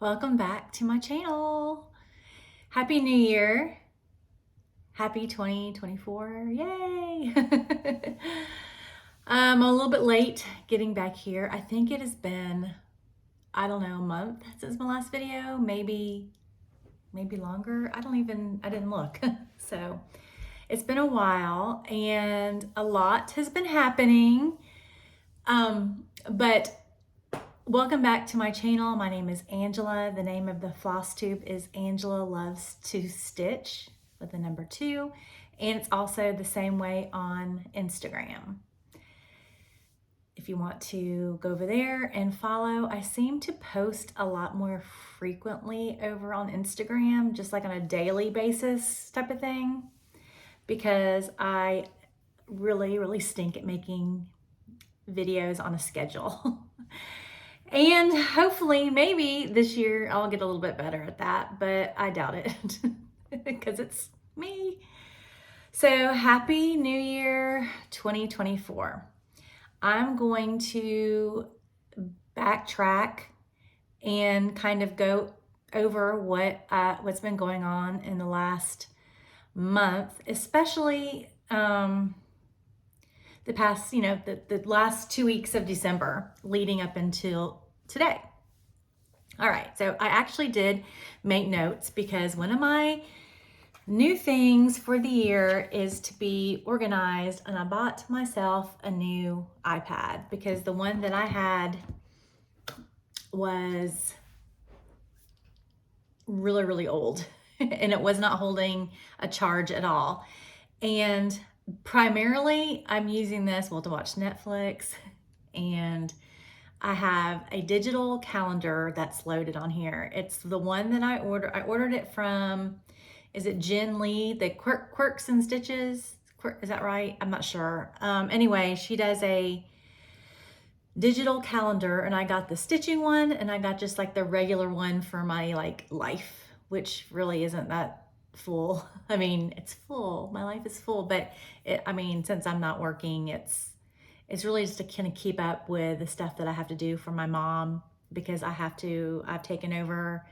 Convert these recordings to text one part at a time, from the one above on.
Welcome back to my channel. Happy New Year. Happy 2024. Yay. I'm a little bit late getting back here. I think it has been, I don't know, a month since my last video, maybe longer. I didn't look. So it's been a while and a lot has been happening. But welcome back to my channel. My name is Angela. The name of the FlossTube is Angela Loves to Stitch with the number 2. And it's also the same way on Instagram. If you want to go over there and follow, I seem to post a lot more frequently over on Instagram, just like on a daily basis type of thing, because I really stink at making videos on a schedule. And hopefully, maybe this year I'll get a little bit better at that, but I doubt it because it's me. So happy New Year 2024. I'm going to backtrack and kind of go over what's been going on in the last month, especially the past, the last 2 weeks of December leading up until today. All right, so I actually did make notes because one of my new things for the year is to be organized, and I bought myself a new iPad because the one that I had was really old and it was not holding a charge at all. And primarily I'm using this, to watch Netflix, and I have a digital calendar that's loaded on here. It's the one that I ordered it from, is it Jen Lee, the Quirks and Stitches? Is that right? I'm not sure. Anyway, she does a digital calendar, and I got the stitching one, and I got just like the regular one for my life, which really isn't that full. I mean, it's full. My life is full, but since I'm not working, it's really just to kind of keep up with the stuff that I have to do for my mom, because I've taken over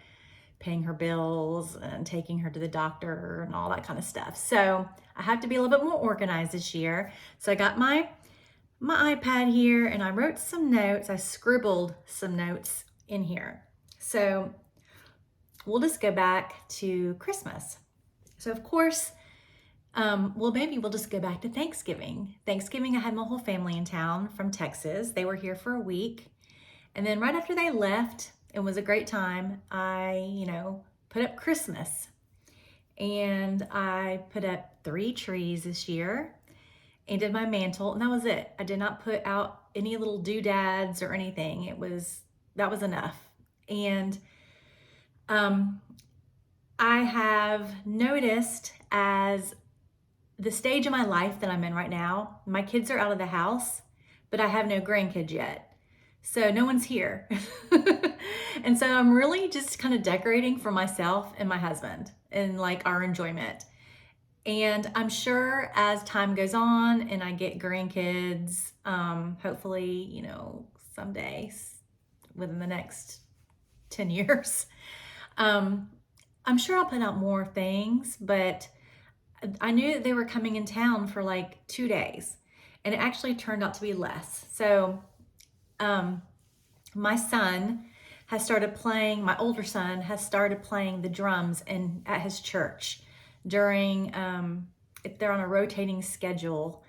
paying her bills and taking her to the doctor and all that kind of stuff. So I have to be a little bit more organized this year. So I got my iPad here, and I wrote some notes. I scribbled some notes in here. So we'll just go back to Christmas. So of course, maybe we'll just go back to Thanksgiving. Thanksgiving, I had my whole family in town from Texas. They were here for a week. And then right after they left, it was a great time. I, put up Christmas, and I put up 3 trees this year and did my mantle, and that was it. I did not put out any little doodads or anything. That was enough. And, I have noticed, as the stage of my life that I'm in right now, my kids are out of the house, but I have no grandkids yet. So no one's here. And so I'm really just kind of decorating for myself and my husband and our enjoyment. And I'm sure as time goes on and I get grandkids, hopefully, someday within the next 10 years, I'm sure I'll put out more things, but I knew that they were coming in town for 2 days, and it actually turned out to be less. So my older son has started playing the drums at his church during, they're on a rotating schedule.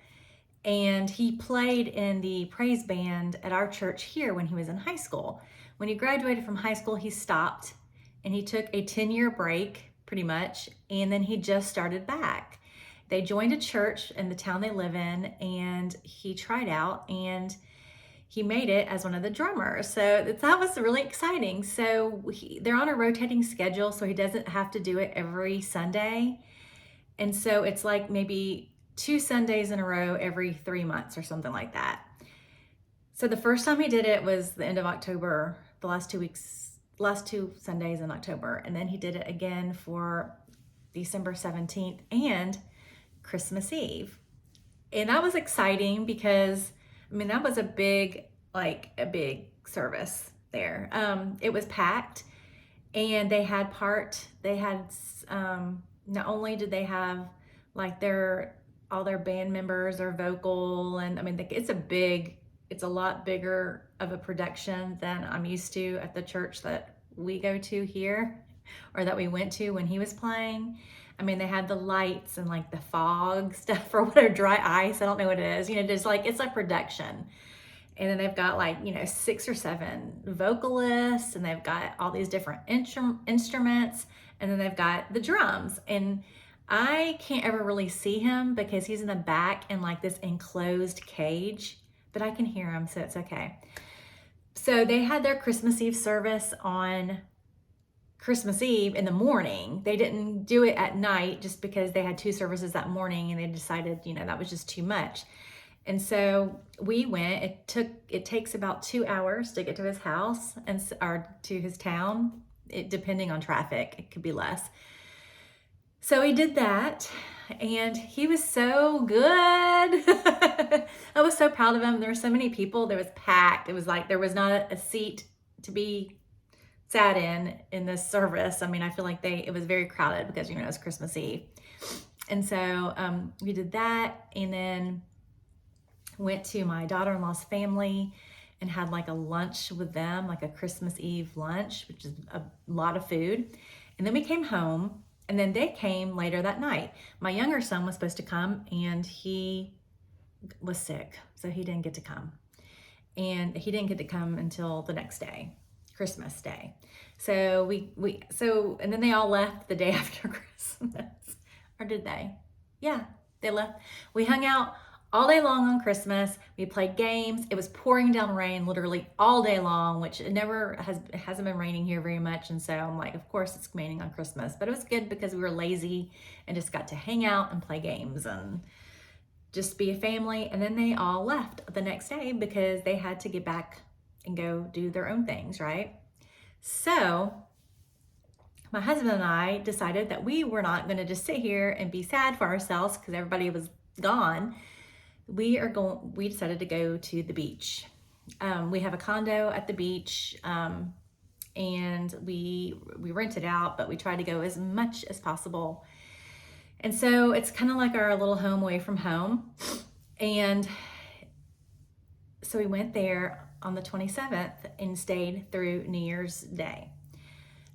And he played in the praise band at our church here when he was in high school. When he graduated from high school, he stopped, and he took a 10-year break pretty much, and then he just started back. They joined a church in the town they live in, and he tried out, and he made it as one of the drummers. So that was really exciting. So they're on a rotating schedule, so he doesn't have to do it every Sunday. And so it's maybe 2 Sundays in a row every 3 months or something like that. So the first time he did it was the end of October, the last 2 Sundays in October. And then he did it again for December 17th and Christmas Eve. And that was exciting because, that was a big service there. It was packed, And they had not only did they have like all their band members are vocal, and I mean, it's a lot bigger of a production than I'm used to at the church that we go to here, or that we went to when he was playing. I mean, they had the lights and like the fog stuff or whatever, dry ice, I don't know what it is, just like, it's like production. And then they've got like, 6 or 7 vocalists, and they've got all these different instruments, and then they've got the drums. And I can't ever really see him because he's in the back in like this enclosed cage, but I can hear him, so it's okay. So they had their Christmas Eve service on Christmas Eve in the morning. They didn't do it at night just because they had 2 services that morning, and they decided, that was just too much. And so we went. It takes about 2 hours to get to his house or to his town, depending on traffic. It could be less. So we did that, and he was so good. I was so proud of him. There were so many people. There was packed. It was like there was not a seat to be sat in this service. I mean, I feel like it was very crowded because, it was Christmas Eve. And so we did that, and then went to my daughter-in-law's family and had like a lunch with them, like a Christmas Eve lunch, which is a lot of food. And then we came home, and then they came later that night. My younger son was supposed to come, and he was sick, so he didn't get to come. And he didn't get to come until the next day, Christmas Day. So and then they all left the day after Christmas. Or did they? Yeah, they left. We hung out all day long on Christmas. We played games. It was pouring down rain literally all day long, which it hasn't been raining here very much. And so I'm like, of course it's raining on Christmas, but it was good because we were lazy and just got to hang out and play games and just be a family. And then they all left the next day because they had to get back and go do their own things, right? So my husband and I decided that we were not going to just sit here and be sad for ourselves because everybody was gone. We decided to go to the beach. We have a condo at the beach, and we rent it out, but we try to go as much as possible. And so it's kind of like our little home away from home. And so we went there on the 27th and stayed through New Year's Day.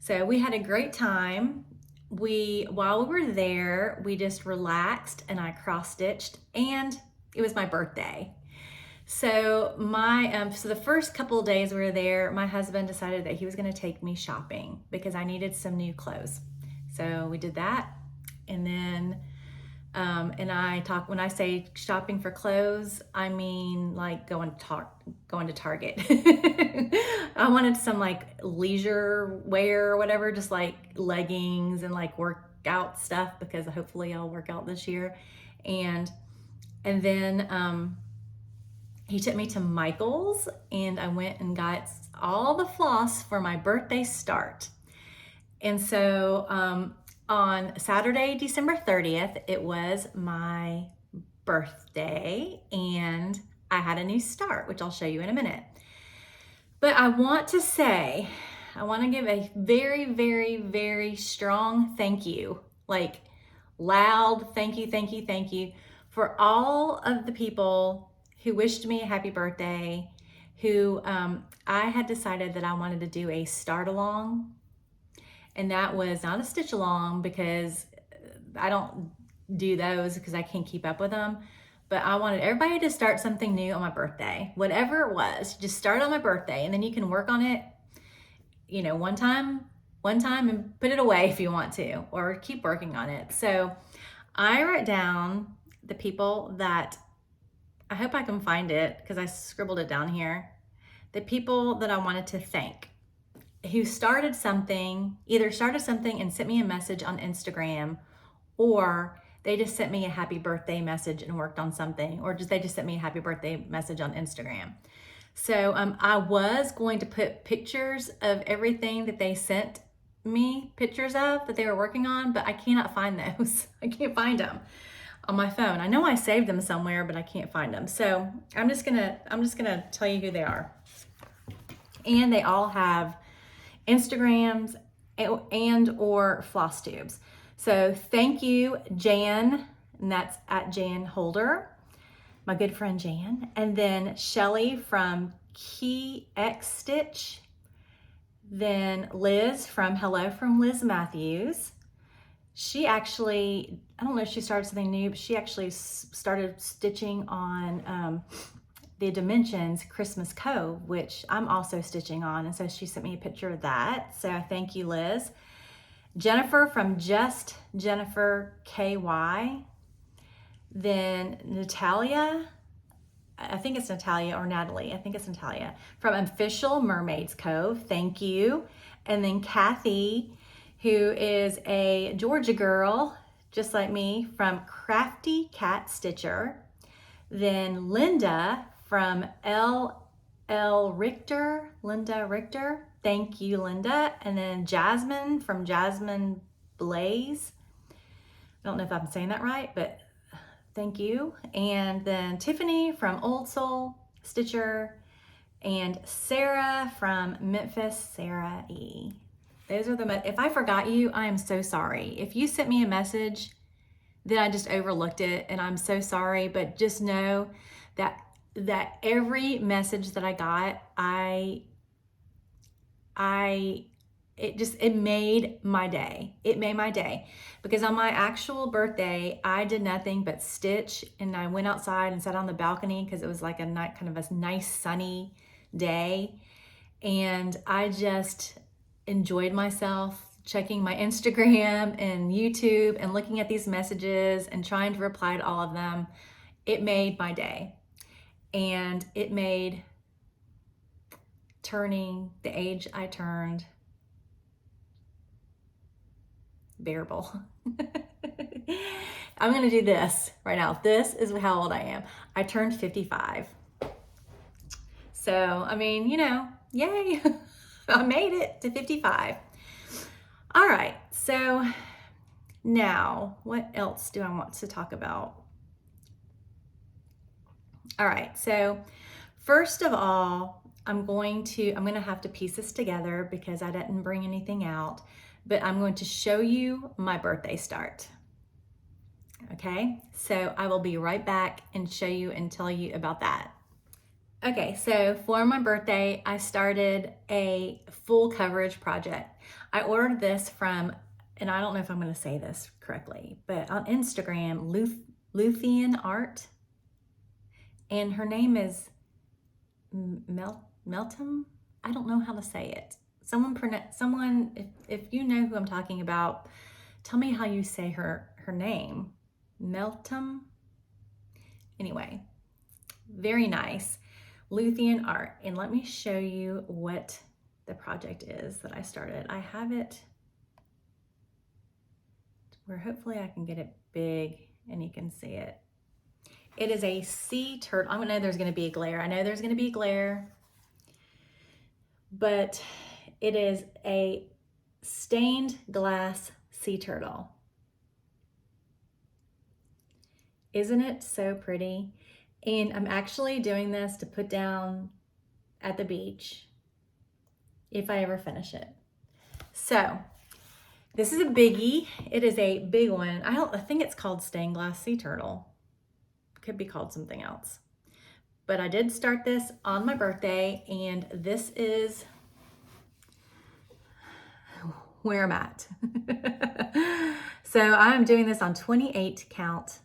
So we had a great time. While we were there, we just relaxed, and I cross-stitched, and it was my birthday. So so the first couple of days we were there, my husband decided that he was going to take me shopping because I needed some new clothes. So we did that. And then, when I say shopping for clothes, I mean like going to Target. I wanted some like leisure wear or whatever, just like leggings and like workout stuff, because hopefully I'll work out this year. And then he took me to Michael's, and I went and got all the floss for my birthday start. And so on Saturday, December 30th, it was my birthday, and I had a new start, which I'll show you in a minute. But I want to give a very, very, very strong thank you, like loud thank you for all of the people who wished me a happy birthday, who I had decided that I wanted to do a start along. And that was not a stitch along, because I don't do those because I can't keep up with them. But I wanted everybody to start something new on my birthday, whatever it was. Just start on my birthday, and then you can work on it, one time and put it away if you want to, or keep working on it. So I wrote down the people that, I hope I can find it because I scribbled it down here, the people that I wanted to thank, who either started something and sent me a message on Instagram, or they just sent me a happy birthday message and worked on something, or they just sent me a happy birthday message on Instagram. So I was going to put pictures of everything that they sent me pictures of that they were working on, but I cannot find those. I can't find them on my phone. I know I saved them somewhere, but I can't find them. So I'm just gonna tell you who they are. And they all have Instagrams and or floss tubes. So thank you, Jan, and that's at Jan Holder, my good friend Jan, and then Shelly from Key X Stitch, then Liz from Hello from Liz Matthews. She actually, I don't know if she started something new, but she actually started stitching on the Dimensions Christmas Cove, which I'm also stitching on. And so she sent me a picture of that. So thank you, Liz. Jennifer from Just Jennifer KY. Then Natalia, I think it's Natalia or Natalie. I think it's Natalia from Official Mermaids Cove. Thank you. And then Kathy, who is a Georgia girl, just like me, from Crafty Cat Stitcher. Then Linda from L Richter, Linda Richter. Thank you, Linda. And then Jasmine from Jasmine Blaze. I don't know if I'm saying that right, but thank you. And then Tiffany from Old Soul Stitcher. And Sarah from Memphis, Sarah E. Those are the, if I forgot you, I am so sorry. If you sent me a message, then I just overlooked it and I'm so sorry, but just know that every message that I got, it made my day. It made my day because on my actual birthday, I did nothing but stitch, and I went outside and sat on the balcony because it was like a night, kind of a nice sunny day. And I just enjoyed myself checking my Instagram and YouTube and looking at these messages and trying to reply to all of them. It made my day. And it made turning the age I turned bearable. I'm gonna do this right now. This is how old I am. I turned 55. So, I mean, you know, yay, I made it to 55. All right, so now what else do I want to talk about? All right, so first of all, I'm gonna have to piece this together because I didn't bring anything out, but I'm going to show you my birthday start. Okay, so I will be right back and show you and tell you about that. Okay, so for my birthday, I started a full coverage project. I ordered this from, and I don't know if I'm gonna say this correctly, but on Instagram, Luthien Art, and her name is Meltem. I don't know how to say it. Someone, if you know who I'm talking about, tell me how you say her name. Meltem. Anyway, very nice. Luthien Art. And let me show you what the project is that I started. I have it where hopefully I can get it big and you can see it. It is a sea turtle. I know there's going to be a glare. I know there's going to be a glare, but it is a stained glass sea turtle. Isn't it so pretty? And I'm actually doing this to put down at the beach if I ever finish it. So this is a biggie. It is a big one. I think it's called stained glass sea turtle. Could be called something else. But I did start this on my birthday, and this is where I'm at. So I'm doing this on 28 count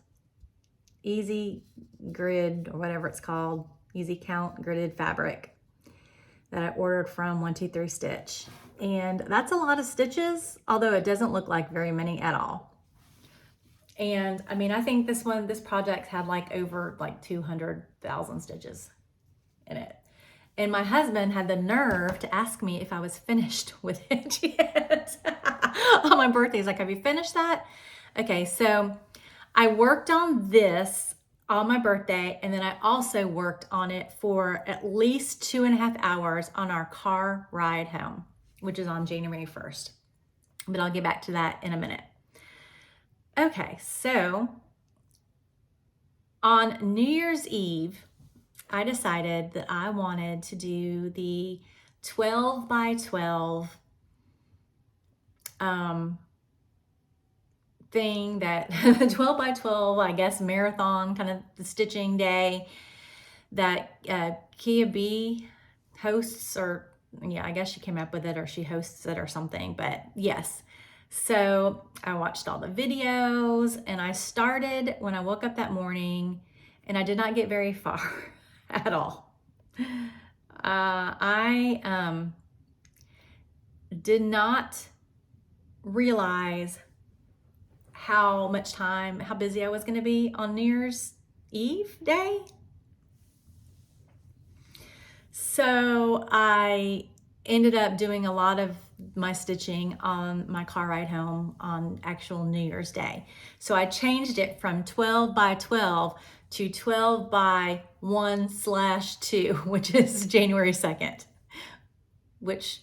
easy grid, or whatever it's called, easy count gridded fabric that I ordered from 123 Stitch. And that's a lot of stitches, although it doesn't look like very many at all. And I mean, I think this project had like over like 200,000 stitches in it. And my husband had the nerve to ask me if I was finished with it yet. On my birthday, he's like, have you finished that? Okay, so I worked on this on my birthday, and then I also worked on it for at least 2.5 hours on our car ride home, which is on January 1st. But I'll get back to that in a minute. Okay, so on New Year's Eve, I decided that I wanted to do the 12 by 12 thing that the 12 by 12, I guess, marathon kind of the stitching day that Kia B hosts, or yeah, I guess she came up with it or she hosts it or something, but yes. So I watched all the videos and I started when I woke up that morning, and I did not get very far at all. I did not realize how busy I was going to be on New Year's Eve day. So I ended up doing a lot of my stitching on my car ride home on actual New Year's Day. So I changed it from 12 by 12 to 12 by 1/2, which is January 2nd, which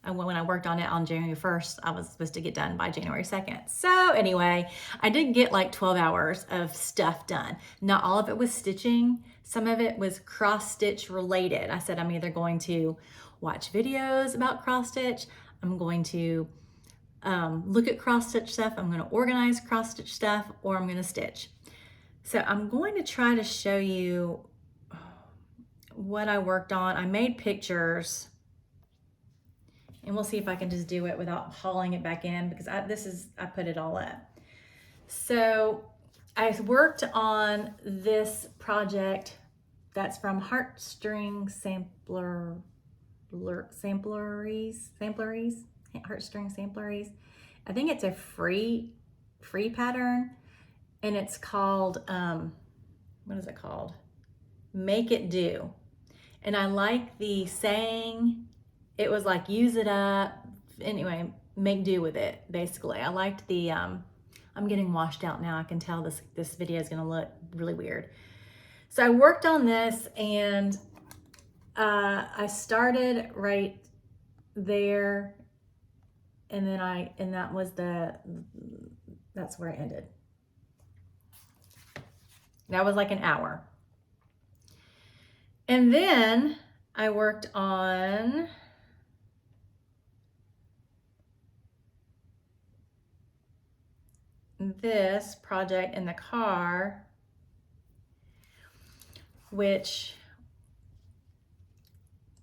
when I worked on it on January 1st, I was supposed to get done by January 2nd. So anyway, I did get like 12 hours of stuff done. Not all of it was stitching. Some of it was cross stitch related. I said I'm either going to watch videos about cross stitch, I'm going to look at cross stitch stuff, I'm going to organize cross stitch stuff, or I'm going to stitch. So I'm going to try to show you what I worked on. I made pictures, and we'll see if I can just do it without hauling it back in, because I put it all up. So I worked on this project that's from Heartstring Heartstring Sampleries. I think it's a free pattern, and it's called, what is it called? Make It Do. And I like the saying, it was like, use it up. Anyway, make do with it, basically. I liked the, I'm getting washed out now. I can tell this video is gonna look really weird. So I worked on this, and I started right there, and then that's where I ended. That was like an hour. And then I worked on this project in the car, which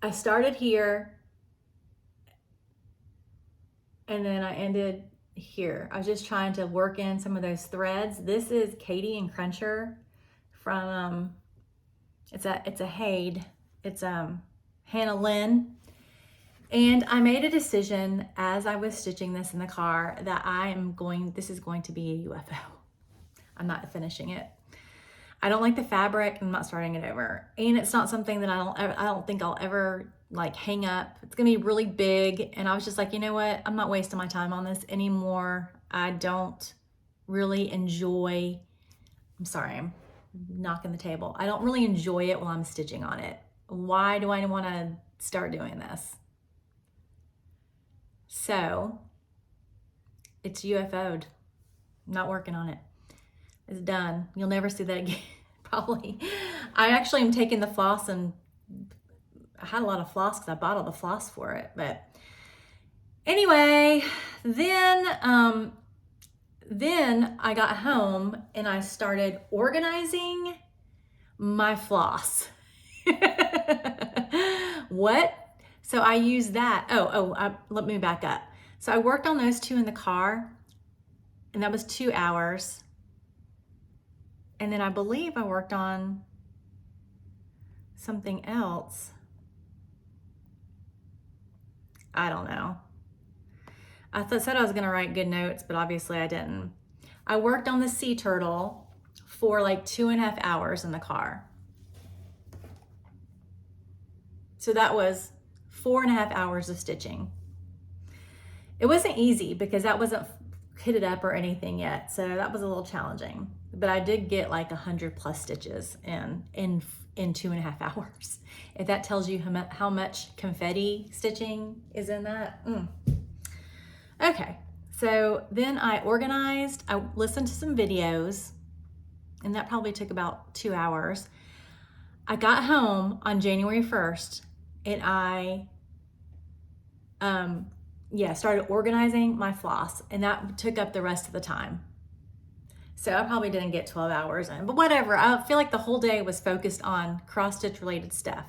I started here and then I ended here. I was just trying to work in some of those threads. This is Katie and Cruncher from it's a Hade. It's Hannah Lynn. And I made a decision as I was stitching this in the car that this is going to be a UFO. I'm not finishing it. I don't like the fabric. I'm not starting it over. And it's not something that I don't think I'll ever like hang up. It's gonna be really big. And I was just like, you know what? I'm not wasting my time on this anymore. I don't really enjoy, I'm sorry, I'm knocking the table. I don't really enjoy it while I'm stitching on it. Why do I want to start doing this? So it's UFO'd. I'm not working on it. It's done. You'll never see that again, probably. I actually am taking the floss, and I had a lot of floss because I bought all the floss for it. But anyway, then I got home and I started organizing my floss. What? So I used that. Let me back up. So I worked on those two in the car, and that was 2 hours. And then I believe I worked on something else. I don't know. I said I was gonna write good notes, but obviously I didn't. I worked on the sea turtle for like 2.5 hours in the car. So that was 4.5 hours of stitching. It wasn't easy because that wasn't kitted up or anything yet. So that was a little challenging, but I did get like 100+ stitches in 2.5 hours. If that tells you how much confetti stitching is in that. Okay, so then I organized, I listened to some videos, and that probably took about 2 hours. I got home on January 1st, and I started organizing my floss, and that took up the rest of the time. So I probably didn't get 12 hours in, but whatever. I feel like the whole day was focused on cross stitch related stuff.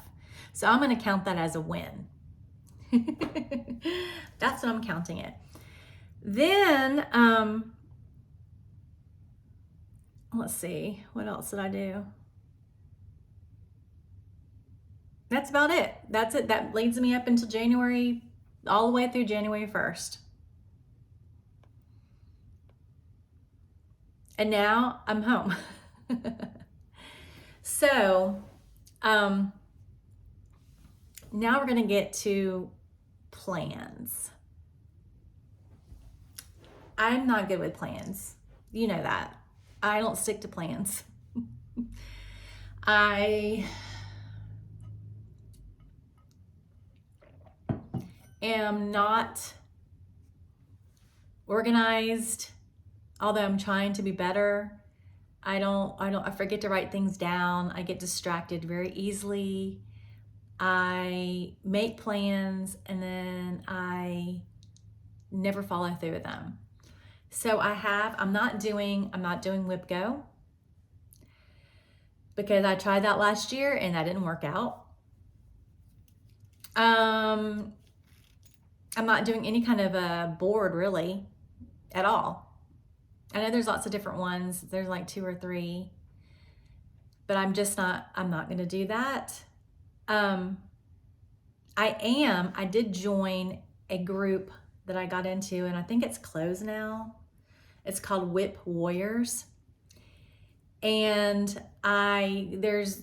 So I'm going to count that as a win. That's what I'm counting it. Then, let's see, what else did I do? That's about it. That's it. That leads me up until January, all the way through January 1st. And now I'm home. So, now we're gonna get to plans. I'm not good with plans. You know that. I don't stick to plans. I am not organized, although I'm trying to be better. I forget to write things down. I get distracted very easily. I make plans and then I never follow through with them. So I'm not doing WIPGO because I tried that last year and that didn't work out. I'm not doing any kind of a board really at all. I know there's lots of different ones. There's like 2 or 3, but I'm not going to do that. I did join a group that I got into, and I think it's closed now. It's called Whip Warriors. And there's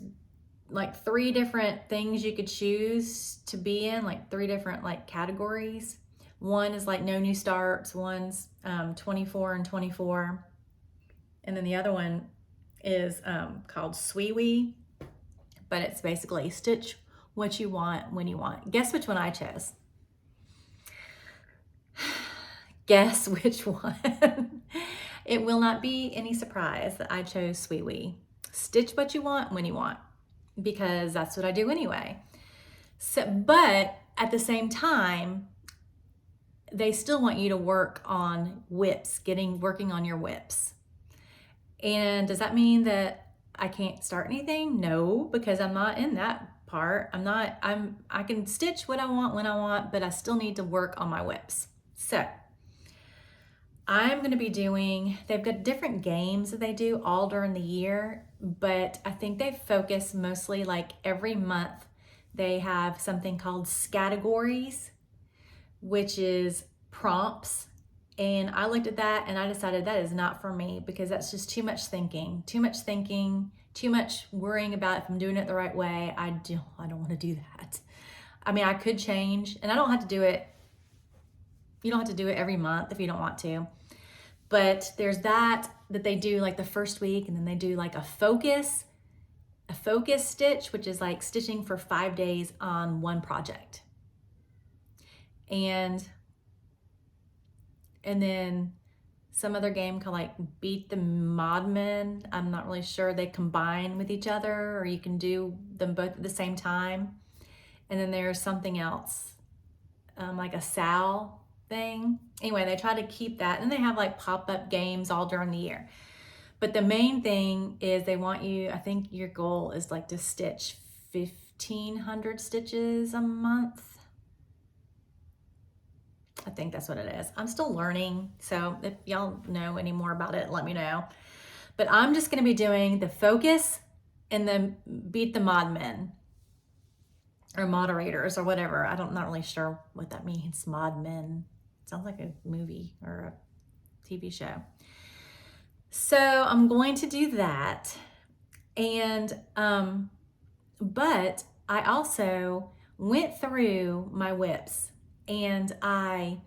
like 3 different things you could choose to be in, like 3 different like categories. One is like no new starts, one's 24 and 24. And then the other one is called Sweewee, but it's basically stitch what you want when you want. Guess which one I chose? Guess which one? It will not be any surprise that I chose Sweewee. Stitch what you want when you want, because that's what I do anyway. So, but at the same time, they still want you to work on whips, working on your whips. And does that mean that I can't start anything? No, because I'm not in that part. I can stitch what I want when I want, but I still need to work on my whips. So I'm going to be they've got different games that they do all during the year, but I think they focus mostly like every month. They have something called categories, which is prompts. And I looked at that and I decided that is not for me, because that's just too much thinking, too much worrying about if I'm doing it the right way. I don't want to do that. I mean, I could change, and I don't have to do it. You don't have to do it every month if you don't want to. But there's that they do like the first week, and then they do like a focus stitch, which is like stitching for 5 days on one project. And then some other game called like Beat the Modman. I'm not really sure. They combine with each other, or you can do them both at the same time. And then there's something else, like a Sal thing. Anyway, they try to keep that. And they have like pop-up games all during the year. But the main thing is they want you, I think your goal is like to stitch 1,500 stitches a month. I think that's what it is. I'm still learning, so if y'all know any more about it, let me know. But I'm just going to be doing the focus and then Beat the Modmen, or moderators, or whatever. I'm not really sure what that means. Modmen sounds like a movie or a TV show. So I'm going to do that, and but I also went through my whips. And I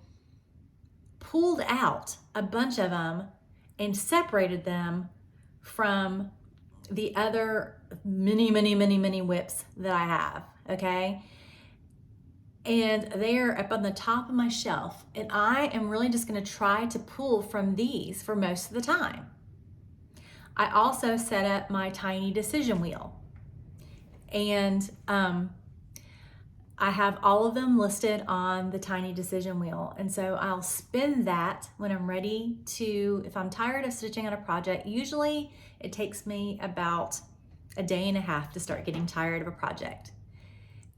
pulled out a bunch of them and separated them from the other many whips that I have, okay? And they're up on the top of my shelf. And I am really just gonna try to pull from these for most of the time. I also set up my tiny decision wheel. And I have all of them listed on the tiny decision wheel. And so I'll spin that when I'm ready to, if I'm tired of stitching on a project. Usually it takes me about a day and a half to start getting tired of a project.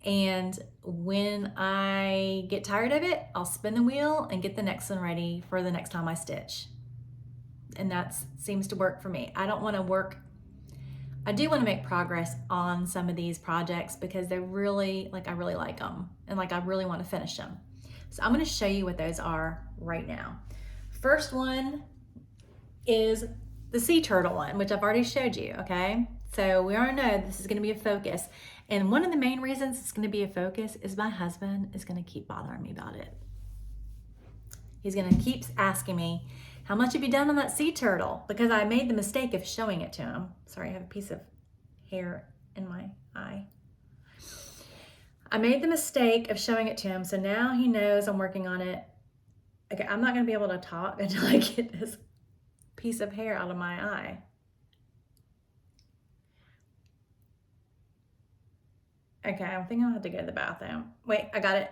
And when I get tired of it, I'll spin the wheel and get the next one ready for the next time I stitch. And that seems to work for me. I do want to make progress on some of these projects because they're really, I really like them and I really want to finish them. So I'm going to show you what those are right now. First one is the sea turtle one, which I've already showed you, okay? So we already know this is going to be a focus. And one of the main reasons it's going to be a focus is my husband is going to keep bothering me about it. He's going to keep asking me, how much have you done on that sea turtle? Because I made the mistake of showing it to him. Sorry, I have a piece of hair in my eye. I made the mistake of showing it to him, so now he knows I'm working on it. Okay, I'm not going to be able to talk until I get this piece of hair out of my eye. Okay, I think I'll have to go to the bathroom. Wait, I got it.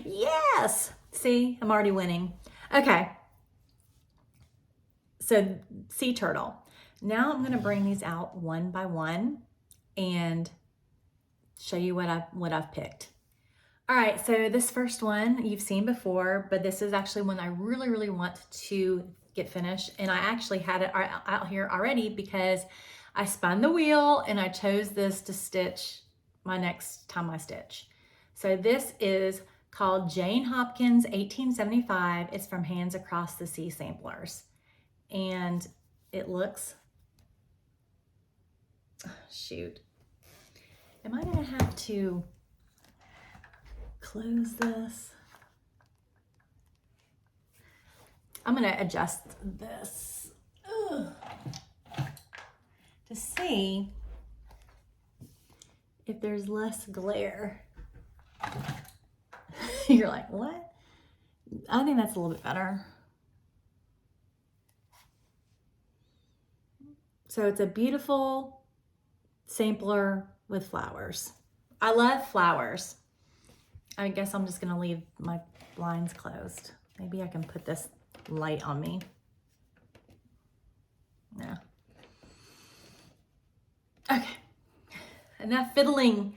Yes! See, I'm already winning. Okay. So, sea turtle. Now I'm going to bring these out one by one and show you what I've picked. All right, so this first one you've seen before, but this is actually one I really, really want to get finished. And I actually had it out here already because I spun the wheel and I chose this to stitch my next time I stitch. So this is called Jane Hopkins 1875. It's from Hands Across the Sea Samplers. And it looks, shoot. Am I gonna have to close this? I'm gonna adjust this to see if there's less glare. You're like, what? I think that's a little bit better. So it's a beautiful sampler with flowers. I love flowers. I guess I'm just gonna leave my blinds closed. Maybe I can put this light on me. No. Okay, enough fiddling.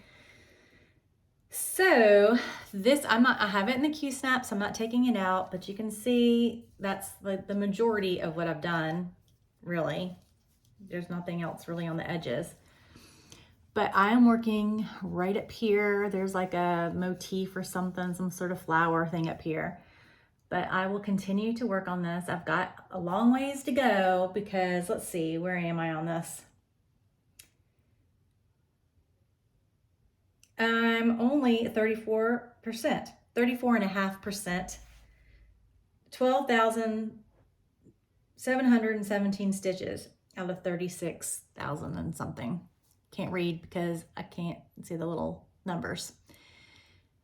So this, I have it in the Q-snap, so I'm not taking it out, but you can see that's the majority of what I've done, really. There's nothing else really on the edges. But I am working right up here. There's like a motif or something, some sort of flower thing up here. But I will continue to work on this. I've got a long ways to go because, let's see, where am I on this? I'm only 34%, 34.5%, 12,717 stitches out of 36,000 and something. Can't read because I can't see the little numbers.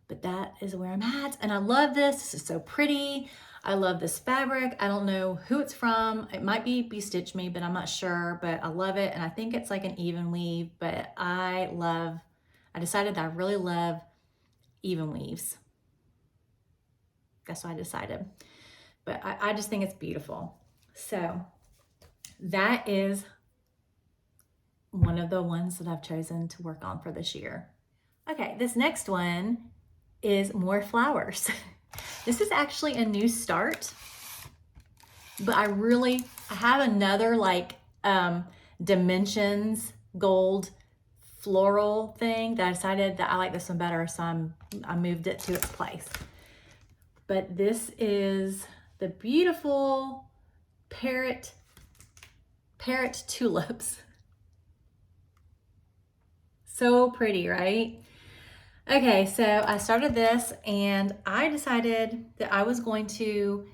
But that is where I'm at. And I love this. This is so pretty. I love this fabric. I don't know who it's from. It might be Stitch Me, but I'm not sure. But I love it. And I think it's like an even weave. But I decided that I really love even weaves. That's what I decided. But I just think it's beautiful. So that is one of the ones that I've chosen to work on for this year. Okay, this next one is more flowers. This is actually a new start, but I have another like Dimensions gold floral thing that I decided that I like this one better, so I moved it to its place. But this is the beautiful parrot tulips. So pretty, right? Okay, so I started this and I decided that I was going to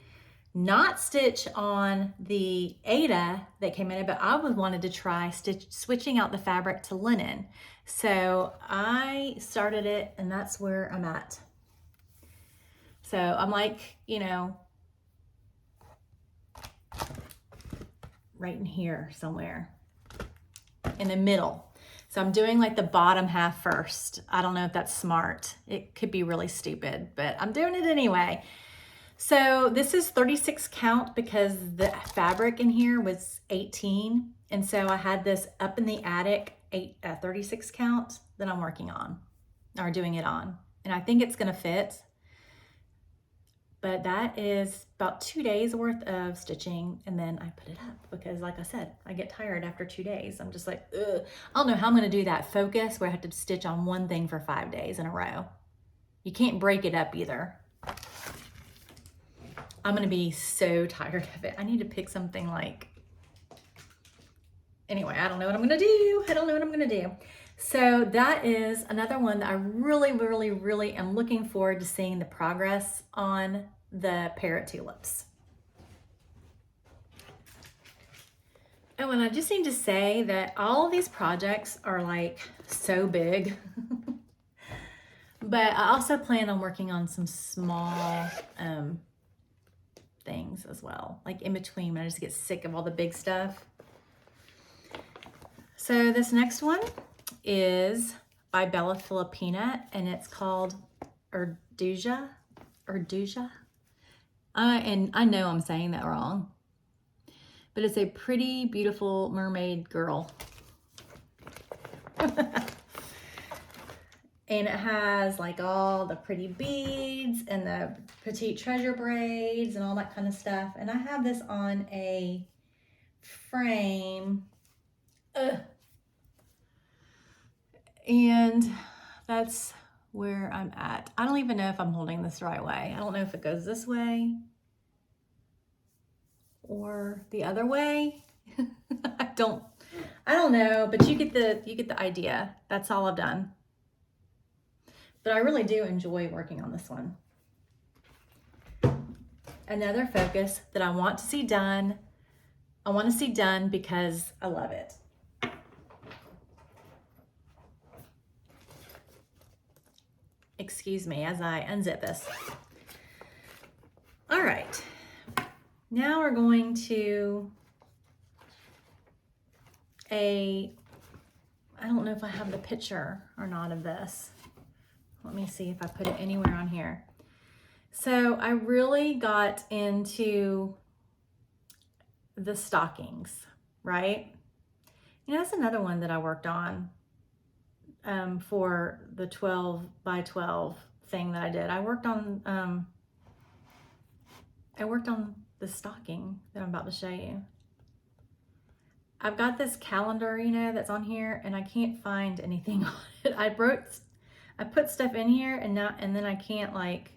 not stitch on the Ada that came in it, but I wanted to try switching out the fabric to linen. So I started it and that's where I'm at. So I'm like, you know, right in here somewhere in the middle. So I'm doing like the bottom half first. I don't know if that's smart. It could be really stupid, but I'm doing it anyway. So this is 36 count because the fabric in here was 18. And so I had this up in the attic, 36 count that I'm working on or doing it on. And I think it's gonna fit. But that is about 2 days worth of stitching, and then I put it up because, like I said, I get tired after 2 days. I'm just like, ugh. I don't know how I'm gonna do that focus where I have to stitch on one thing for 5 days in a row. You can't break it up either. I'm gonna be so tired of it. I need to pick something like, anyway, I don't know what I'm gonna do. I don't know what I'm gonna do. So that is another one that I really, really, really am looking forward to seeing the progress on the parrot tulips. Oh, and I just need to say that all of these projects are like so big. But I also plan on working on some small things as well, like in between when I just get sick of all the big stuff. So this next one is by Bella Filipina, and it's called Erduja. And I know I'm saying that wrong, but it's a pretty, beautiful mermaid girl. And it has like all the pretty beads and the petite treasure braids and all that kind of stuff. And I have this on a frame. And that's where I'm at. I don't even know if I'm holding this the right way. I don't know if it goes this way or the other way. I don't know, but you get the idea. That's all I've done. But I really do enjoy working on this one. Another focus that I want to see done. I want to see done because I love it. Excuse me as I unzip this. All right, now we're going to I don't know if I have the picture or not of this. Let me see if I put it anywhere on here. So I really got into the stockings, right? You know, that's another one that I worked on for the 12 by 12 thing that I did. I worked on the stocking that I'm about to show you. I've got this calendar, you know, that's on here, and I can't find anything on it. I put stuff in here and then I can't like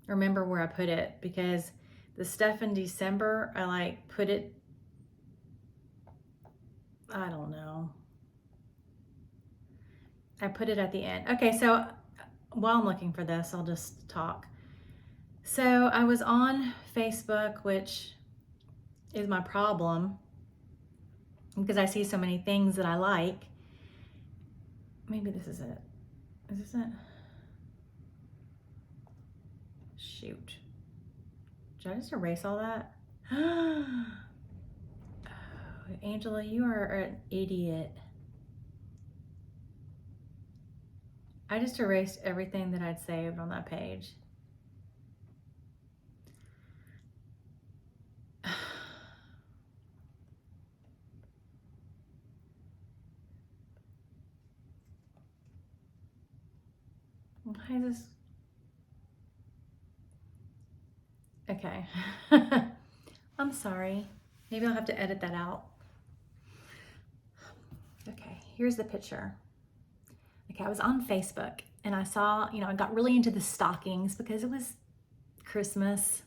remember where I put it, because the stuff in December, I like put it, I don't know. I put it at the end. Okay, so while I'm looking for this, I'll just talk. So I was on Facebook, which is my problem because I see so many things that I like. Maybe this is it. Is this it? Shoot. Did I just erase all that? Oh, Angela, you are an idiot. I just erased everything that I'd saved on that page. Why is this? Okay. I'm sorry. Maybe I'll have to edit that out. Okay, here's the picture. Okay, I was on Facebook and I saw, you know, I got really into the stockings because it was Christmas.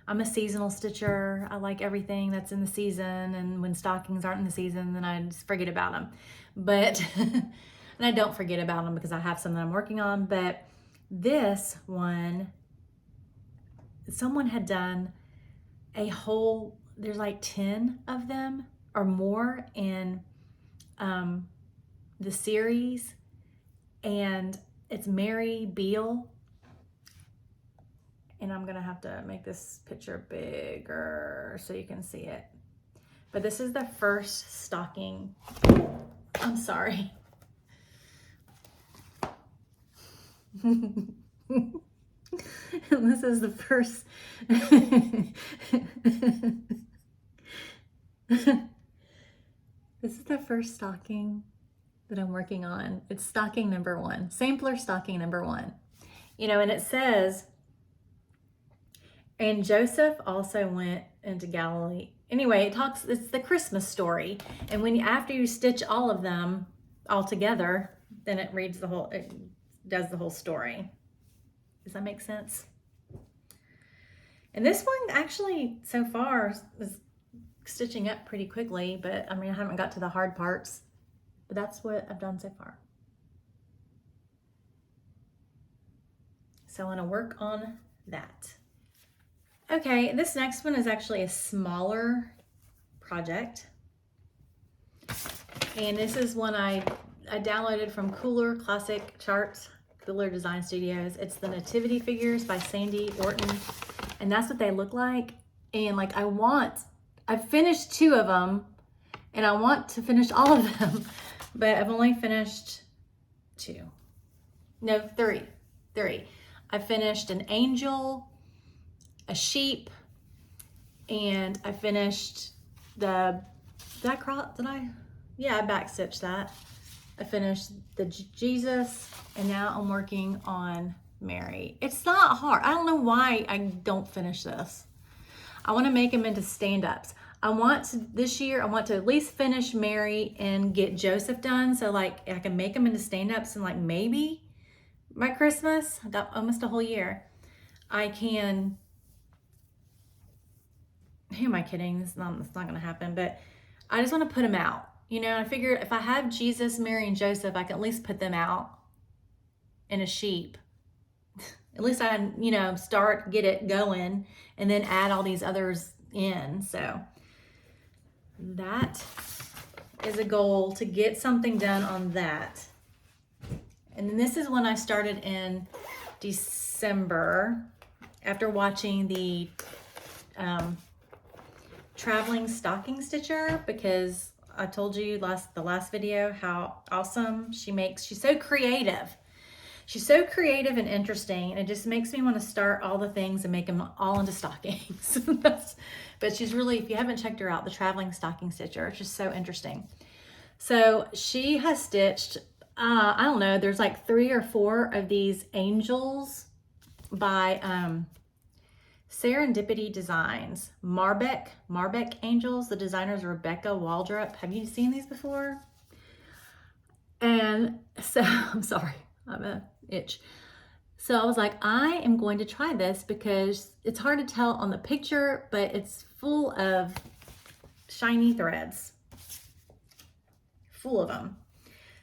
I'm a seasonal stitcher. I like everything that's in the season, and when stockings aren't in the season, then I just forget about them. But, and I don't forget about them because I have some that I'm working on, but this one, someone had done a whole, there's like 10 of them or more in the series, and it's Mary Beale. And I'm gonna have to make this picture bigger so you can see it. But this is the first stocking. I'm sorry. This is the first. This is the first stocking that I'm working on. It's stocking number 1, sampler stocking number 1. You know, and it says, and Joseph also went into Galilee. Anyway, it's the Christmas story. And after you stitch all of them all together, then it does the whole story. Does that make sense? And this one actually so far is stitching up pretty quickly, but I mean, I haven't got to the hard parts, but that's what I've done so far. So I want to work on that. Okay, this next one is actually a smaller project. And this is one I downloaded from Cooler Classic Charts, Cooler Design Studios. It's the Nativity Figures by Sandy Orton. And that's what they look like. And like I've finished 2 of them and I want to finish all of them, but I've only finished 2. No, 3. I finished an angel, a sheep, and I finished I backstitched that. I finished the Jesus, and now I'm working on Mary. It's not hard. I don't know why I don't finish this. I want to make them into stand-ups. This year, I want to at least finish Mary and get Joseph done. So like I can make them into stand-ups, and like maybe by Christmas, I got almost a whole year, I can, who am I kidding? It's not going to happen, but I just want to put them out. You know, I figured if I have Jesus, Mary, and Joseph, I can at least put them out in a sheep. At least I, get it going and then add all these others in. So that is a goal, to get something done on that. And then this is when I started in December after watching the traveling stocking stitcher, because I told you the last video how awesome she makes. She's so creative. She's so creative and interesting, and it just makes me want to start all the things and make them all into stockings. But she's really, if you haven't checked her out, the traveling stocking stitcher, it's just so interesting. So she has stitched, I don't know, there's like 3 or 4 of these angels by Serendipity Designs. Marbeck angels. The designer is Rebecca Waldrop. Have you seen these before? And so, I'm sorry, I'm a itch. So I was like, I am going to try this because it's hard to tell on the picture, but it's full of shiny threads. Full of them.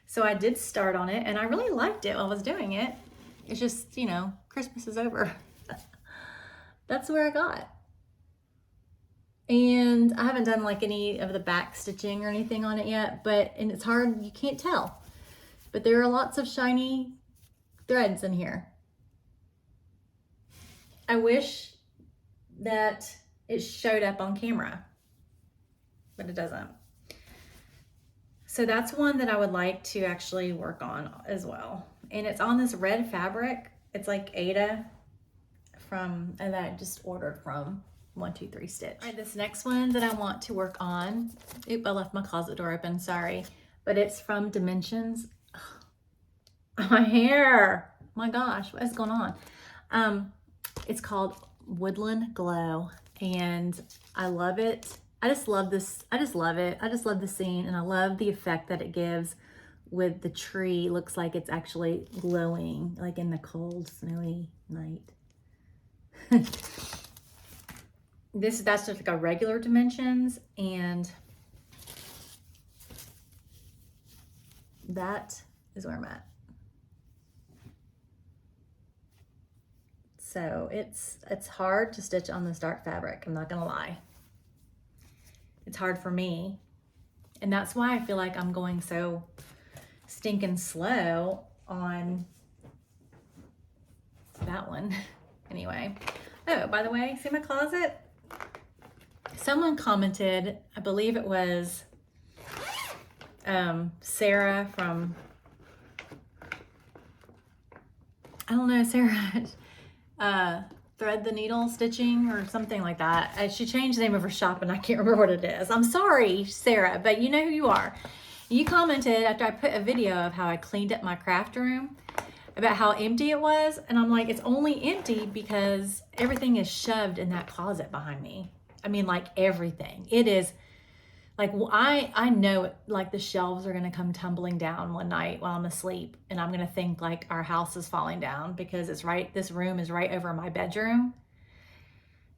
So I did start on it and I really liked it while I was doing it. It's just, Christmas is over. That's where I got. And I haven't done like any of the back stitching or anything on it yet, and it's hard, you can't tell. But there are lots of shiny threads in here. I wish that it showed up on camera, but it doesn't. So that's one that I would like to actually work on as well. And it's on this red fabric. It's like Ada that I just ordered from 123 Stitch. All right, this next one that I want to work on, I left my closet door open, sorry, but it's from Dimensions. My hair, my gosh, what is going on? It's called Woodland Glow, and I love it. I just love this. I just love it. I just love the scene, and I love the effect that it gives with the tree. It looks like it's actually glowing, like in the cold, snowy night. That's just like a regular Dimensions, and that is where I'm at. So it's hard to stitch on this dark fabric, I'm not gonna lie. It's hard for me, and that's why I feel like I'm going so stinking slow on that one. Anyway, oh, by the way, see my closet? Someone commented, I believe it was Sarah from, I don't know, Sarah, Thread the Needle Stitching or something like that. She changed the name of her shop and I can't remember what it is. I'm sorry, Sarah, but you know who you are. You commented after I put a video of how I cleaned up my craft room about how empty it was. And I'm like, it's only empty because everything is shoved in that closet behind me. I mean, like everything. It is like, I know it, like the shelves are going to come tumbling down one night while I'm asleep. And I'm going to think like our house is falling down because it's right, this room is right over my bedroom.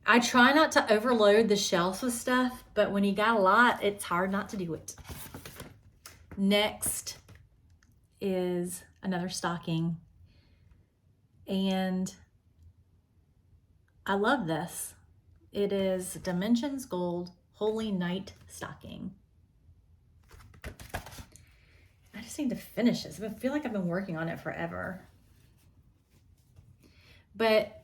I try not to overload the shelves with stuff, but when you got a lot, it's hard not to do it. Next is another stocking. And I love this. It is Dimensions Gold Holy Night Stocking. I just need to finish this. I feel like I've been working on it forever. But,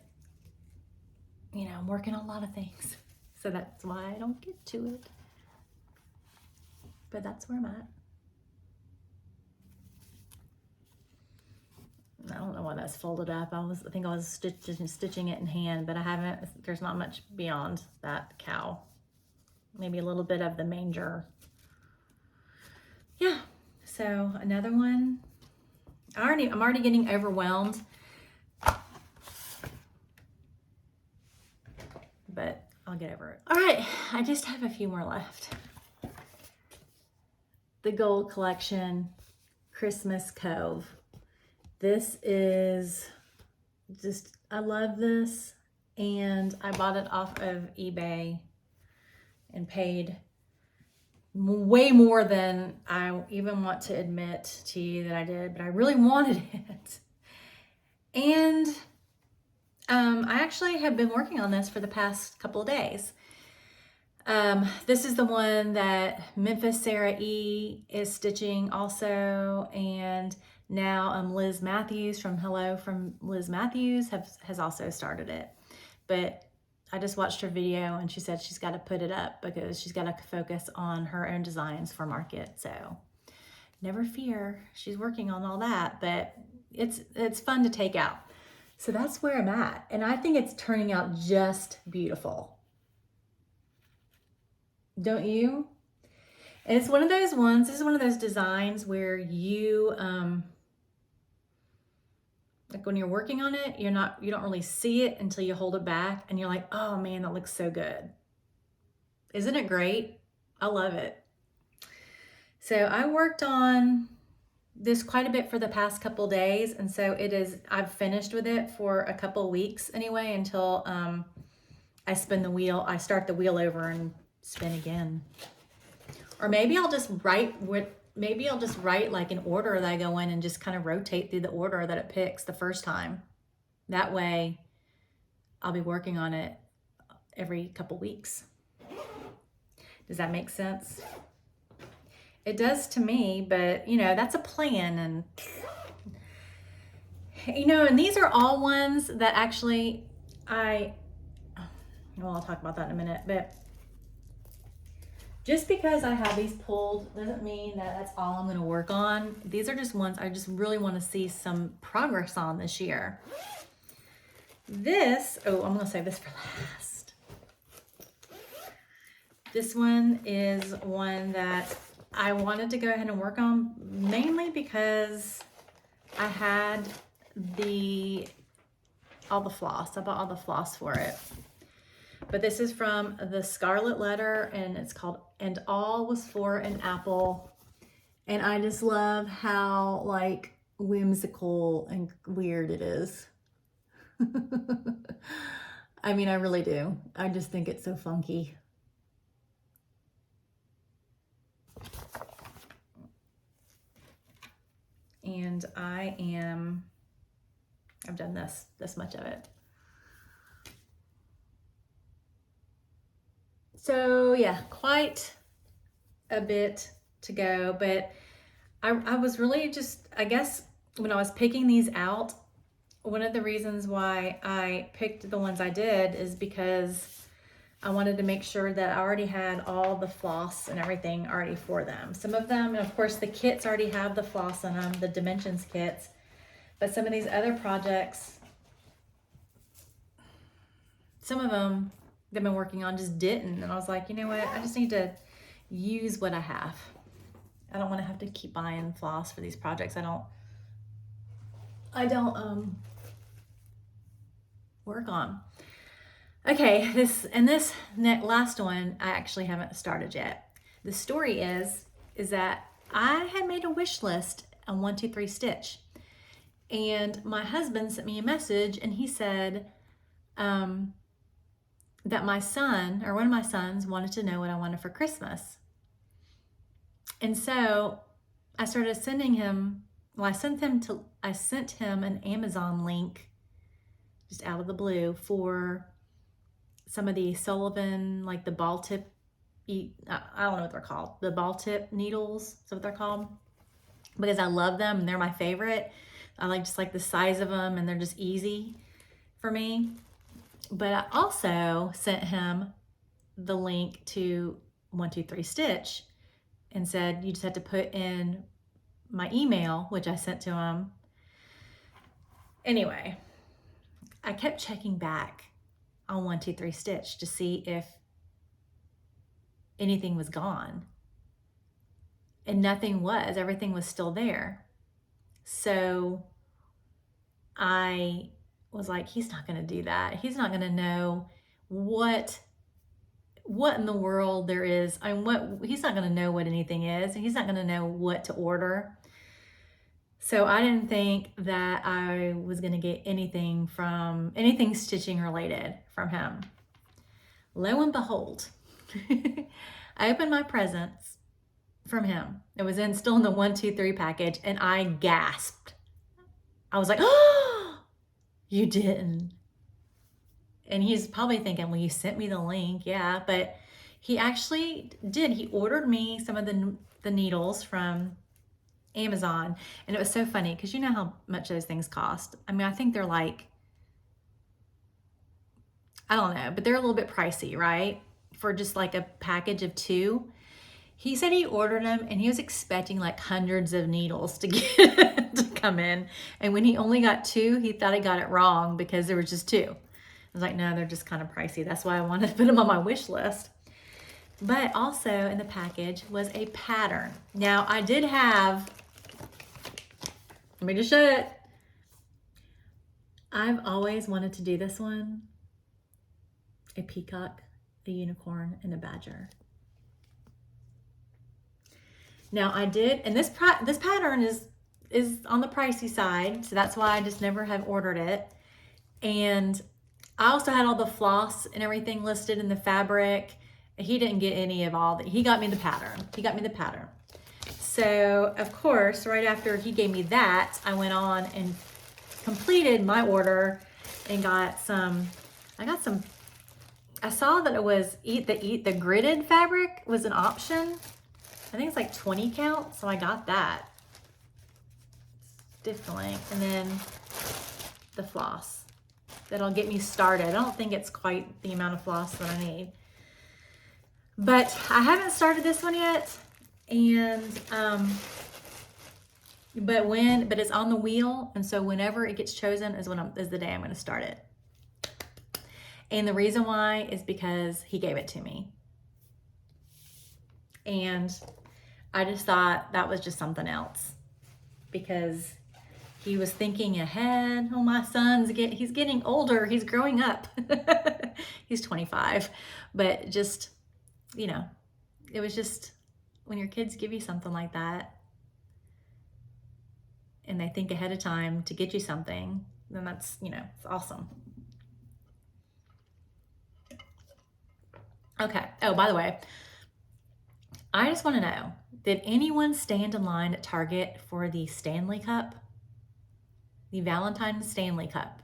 you know, I'm working on a lot of things. So that's why I don't get to it. But that's where I'm at. I don't know why that's folded up. I think I was stitching it in hand, but I haven't. There's not much beyond that cow. Maybe a little bit of the manger. Yeah. So another one. I'm already getting overwhelmed. But I'll get over it. All right. I just have a few more left. The Gold Collection Christmas Cove. This is just, I love this, and I bought it off of eBay and paid way more than I even want to admit to you that I did, but I really wanted it. And I actually have been working on this for the past couple of days. This is the one that Memphis Sarah E is stitching also, and now Liz Matthews from Liz Matthews has also started it. But I just watched her video and she said she's got to put it up because she's got to focus on her own designs for market. So never fear, she's working on all that, but it's fun to take out. So that's where I'm at, and I think it's turning out just beautiful. Don't you? And it's one of those ones, this is one of those designs where you, like when you're working on it, you don't really see it until you hold it back and you're like, oh man, that looks so good. Isn't it great? I love it. So I worked on this quite a bit for the past couple days. And so I've finished with it for a couple weeks anyway, until I spin the wheel. I start the wheel over and spin again. Or maybe I'll just write like an order that I go in and just kind of rotate through the order that it picks the first time. That way I'll be working on it every couple weeks. Does that make sense? It does to me, but you know, that's a plan. And you know, and these are all ones that actually I'll talk about that in a minute, but just because I have these pulled doesn't mean that that's all I'm going to work on. These are just ones I just really want to see some progress on this year. I'm going to save this for last. This one is one that I wanted to go ahead and work on, mainly because I had all the floss. I bought all the floss for it. But this is from the Scarlet Letter, and it's called And All Was for an Apple. And I just love how like whimsical and weird it is. I mean, I really do. I just think it's so funky. And I've done this much of it. So yeah, quite a bit to go, but I was really just, I guess when I was picking these out, one of the reasons why I picked the ones I did is because I wanted to make sure that I already had all the floss and everything already for them. Some of them, and of course the kits already have the floss in them, the dimensions kits, but some of these other projects, some of them they've been working on just didn't. And I was like, you know what? I just need to use what I have. I don't want to have to keep buying floss for these projects. I don't work on. Okay, this last one I actually haven't started yet. The story is that I had made a wish list on 1-2-3 Stitch, and my husband sent me a message, and he said that my son, or one of my sons, wanted to know what I wanted for Christmas. And so I started sending him, I sent him an Amazon link just out of the blue for some of the Sullivan, like the ball tip, I don't know what they're called, the ball tip needles, is what they're called, because I love them and they're my favorite. I just like the size of them, and they're just easy for me. But I also sent him the link to 1-2-3 Stitch and said, you just have to put in my email, which I sent to him. Anyway, I kept checking back on 1-2-3 Stitch to see if anything was gone. And nothing was. Everything was still there. So I was like, he's not going to do that. He's not going to know what in the world there is. He's not going to know what anything is, and he's not going to know what to order. So I didn't think that I was going to get anything stitching related from him. Lo and behold, I opened my presents from him. It was still in the 1-2-3 package, and I gasped. I was like, oh, you didn't. And he's probably thinking, well, you sent me the link. Yeah, but he actually did. He ordered me some of the needles from Amazon. And it was so funny because you know how much those things cost. I mean, I think they're like, I don't know, but they're a little bit pricey, right? For just like a package of 2. He said he ordered them and he was expecting like hundreds of needles to get to come in. And when he only got 2, he thought he got it wrong because there was just 2. I was like, no, they're just kind of pricey. That's why I wanted to put them on my wish list. But also in the package was a pattern. Now I did have, let me just show it. I've always wanted to do this one. A peacock, a unicorn, and a badger. Now I did, and this pattern is on the pricey side, so that's why I just never have ordered it. And I also had all the floss and everything listed in the fabric. He didn't get any of all that. He got me the pattern. So of course, right after he gave me that, I went on and completed my order and got some. I saw that it was the gridded fabric was an option. I think it's like 20 count, so I got that. Stiff length, and then the floss. That'll get me started. I don't think it's quite the amount of floss that I need. But I haven't started this one yet, and but it's on the wheel, and so whenever it gets chosen is the day I'm going to start it. And the reason why is because he gave it to me. And I just thought that was just something else, because he was thinking ahead. Oh, my he's getting older. He's growing up. He's 25. But just, you know, it was just when your kids give you something like that and they think ahead of time to get you something, then that's, you know, it's awesome. Okay. Oh, by the way, I just want to know, did anyone stand in line at Target for the Stanley Cup? The Valentine's Stanley Cup.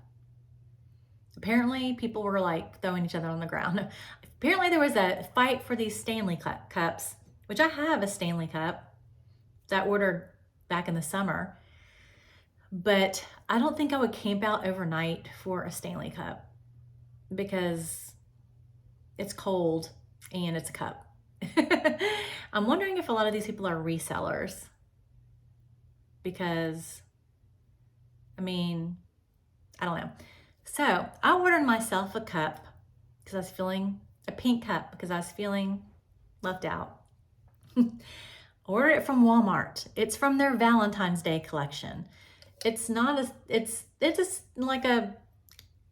Apparently, people were like throwing each other on the ground. Apparently, there was a fight for these Stanley Cups, which I have a Stanley Cup that I ordered back in the summer. But I don't think I would camp out overnight for a Stanley Cup, because it's cold and it's a cup. I'm wondering if a lot of these people are resellers, because, I mean, I don't know. So I ordered myself a cup because I was feeling, a pink cup because I was feeling left out. Order it from Walmart. It's from their Valentine's Day collection. It's not a, it's just like a,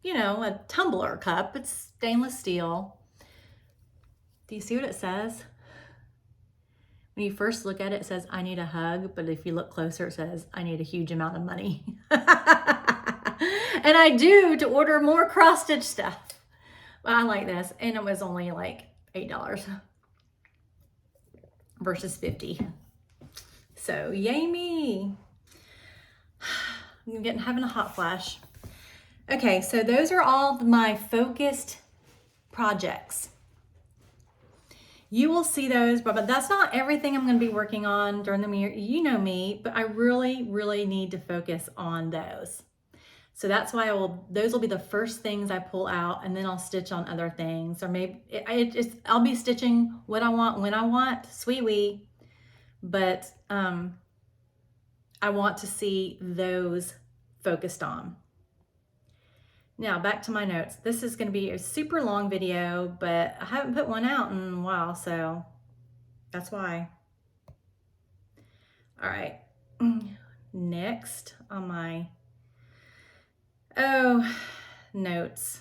you know, a tumbler cup. It's stainless steel. Do you see what it says? When you first look at it, it says, I need a hug. But if you look closer, it says, I need a huge amount of money. And I do, to order more cross-stitch stuff. But I like this. And it was only like $8 versus $50. So yay me. I'm having a hot flash. Okay, so those are all my focused projects. You will see those, but that's not everything I'm going to be working on during the year. You know me, but I really, really need to focus on those. So that's why those will be the first things I pull out, and then I'll stitch on other things. Or maybe I'll be stitching what I want, when I want, sweet wee. But I want to see those focused on. Now back to my notes. This is going to be a super long video, but I haven't put one out in a while, so that's why. All right, next on my, notes.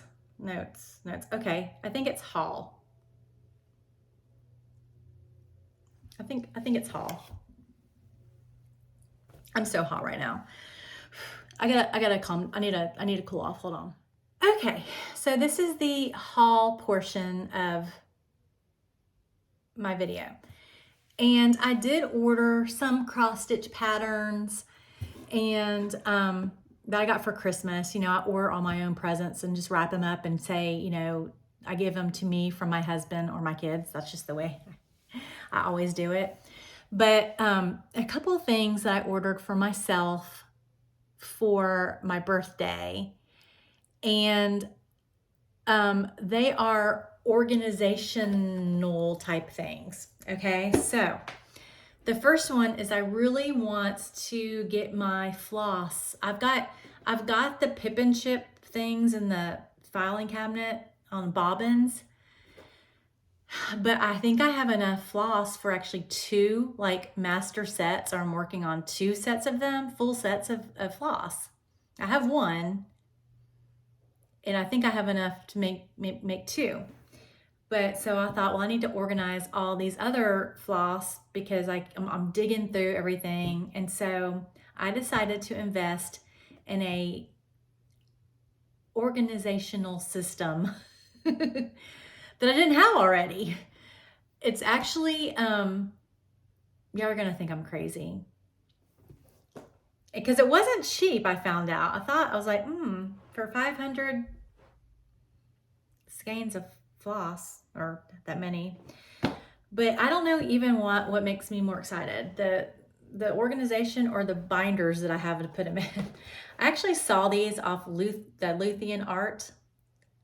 Okay, I think it's haul. I think it's haul. I'm so hot right now. I need to cool off. Hold on. Okay, so this is the haul portion of my video. And I did order some cross-stitch patterns and that I got for Christmas. You know, I order all my own presents and just wrap them up and say, you know, I give them to me from my husband or my kids. That's just the way I always do it. But a couple of things that I ordered for myself for my birthday, and they are organizational type things. Okay, so the first one is I really want to get my floss. I've got the pip and chip things in the filing cabinet on bobbins, but I think I have enough floss for actually 2 like master sets, or I'm working on 2 sets of them, full sets of floss. I have 1, and I think I have enough to make 2. But so I thought, well, I need to organize all these other floss because I'm digging through everything. And so I decided to invest in a organizational system that I didn't have already. It's actually, y'all are gonna think I'm crazy, because it wasn't cheap. I found out. I was like, for 500 skeins of floss, or that many. But I don't know even what makes me more excited, the organization or the binders that I have to put them in. I actually saw these off the Luthean Art.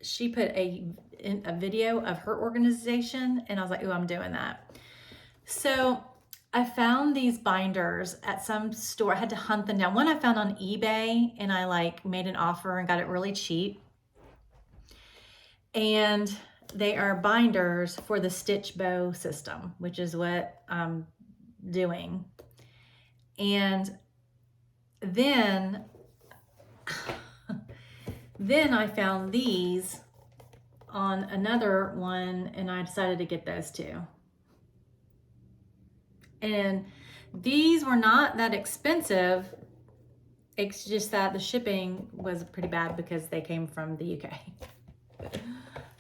She put in a video of her organization, and I was like, ooh, I'm doing that. So I found these binders at some store. I had to hunt them down. One I found on eBay, and I made an offer and got it really cheap. And they are binders for the stitch bow system, which is what I'm doing. And then I found these on another one, and I decided to get those too. And these were not that expensive. It's just that the shipping was pretty bad because they came from the UK.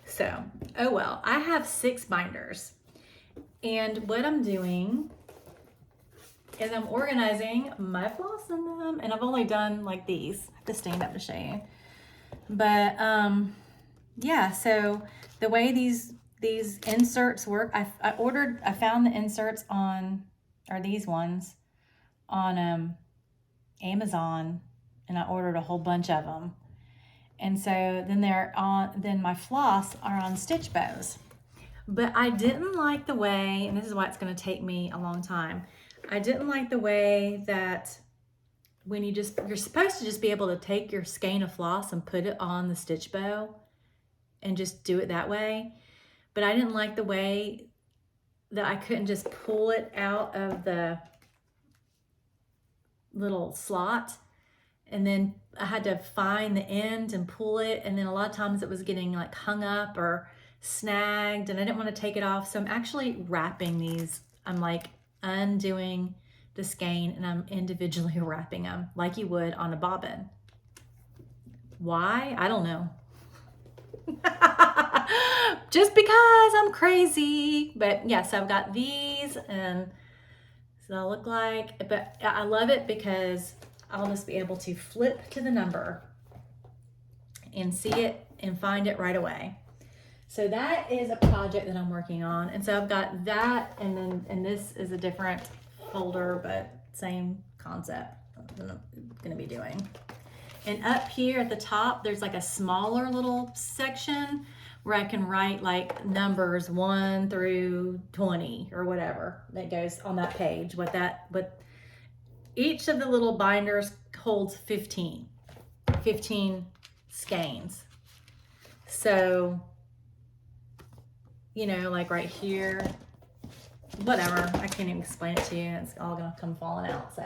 So, oh well, I have 6 binders. And what I'm doing is I'm organizing my floss in them. And I've only done like these. I have to stand up to show you. But yeah, so the way these inserts work, I found the inserts on, or these ones, on Amazon, and I ordered a whole bunch of them. And so then then my floss are on stitch bows. But I didn't like the way, and this is why it's going to take me a long time. I didn't like the way that when you're supposed to just be able to take your skein of floss and put it on the stitch bow and just do it that way. But I didn't like the way that I couldn't just pull it out of the little slot, and then I had to find the end and pull it, and then a lot of times it was getting like hung up or snagged, and I didn't want to take it off. So I'm actually wrapping these. I'm like undoing the skein and I'm individually wrapping them like you would on a bobbin. Why? I don't know. Just because I'm crazy. But yeah, so I've got these, and so they'll look like, but I love it because I'll just be able to flip to the number and see it and find it right away. So that is a project that I'm working on. And so I've got that, and this is a different folder, but same concept that I'm gonna be doing. And up here at the top, there's like a smaller little section where I can write like numbers 1 through 20 or whatever that goes on that page. But each of the little binders holds 15 skeins. So, you know, like right here, whatever, I can't even explain it to you. It's all gonna come falling out. So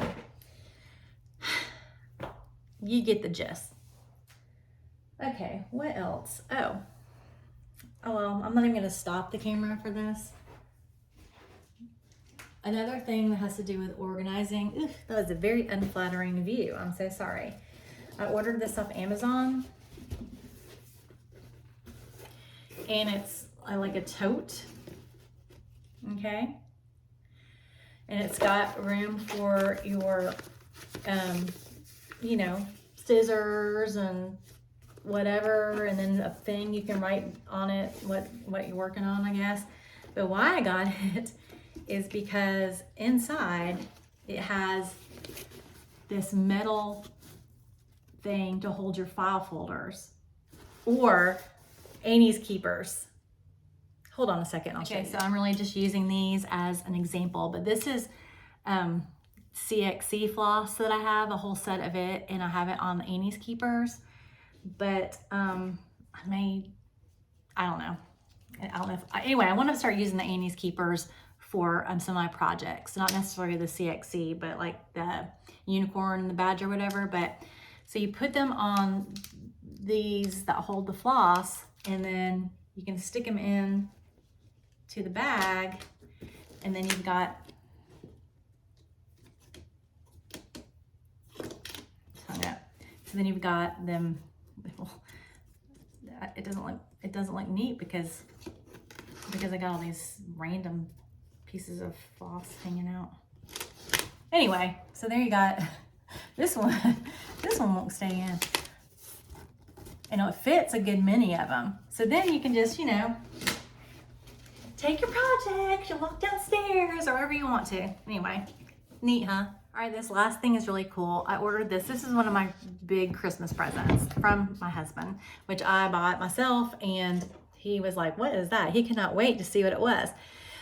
you get the gist. Okay, what else? Oh, well, I'm not even gonna stop the camera for this. Another thing that has to do with organizing. Oof, that was a very unflattering view. I'm so sorry. I ordered this off Amazon, and it's like a tote, okay? And it's got room for your, you know, scissors and whatever, and then a thing you can write on it what you're working on, I guess. But why I got it is because inside it has this metal thing to hold your file folders or Annie's keepers. Hold on a second, I'll show you. So I'm really just using these as an example, but this is CXC floss that I have, a whole set of it, and I have it on the Annie's keepers. But I don't know if, anyway, I want to start using the Annie's keepers for some of my projects, not necessarily the CXC, but like the unicorn and the badger, whatever. But so you put them on these that hold the floss, and then you can stick them in to the bag, and then you've got hung up. So then you've got them. It doesn't look neat because I got all these random pieces of floss hanging out. Anyway, so there you got this one. This one won't stay in. And it fits a good many of them. So then you can just, you know, take your project, you walk downstairs or wherever you want to. Anyway, neat, huh? All right, this last thing is really cool. I ordered this. This is one of my big Christmas presents from my husband, which I bought myself, and he was like, what is that? He cannot wait to see what it was.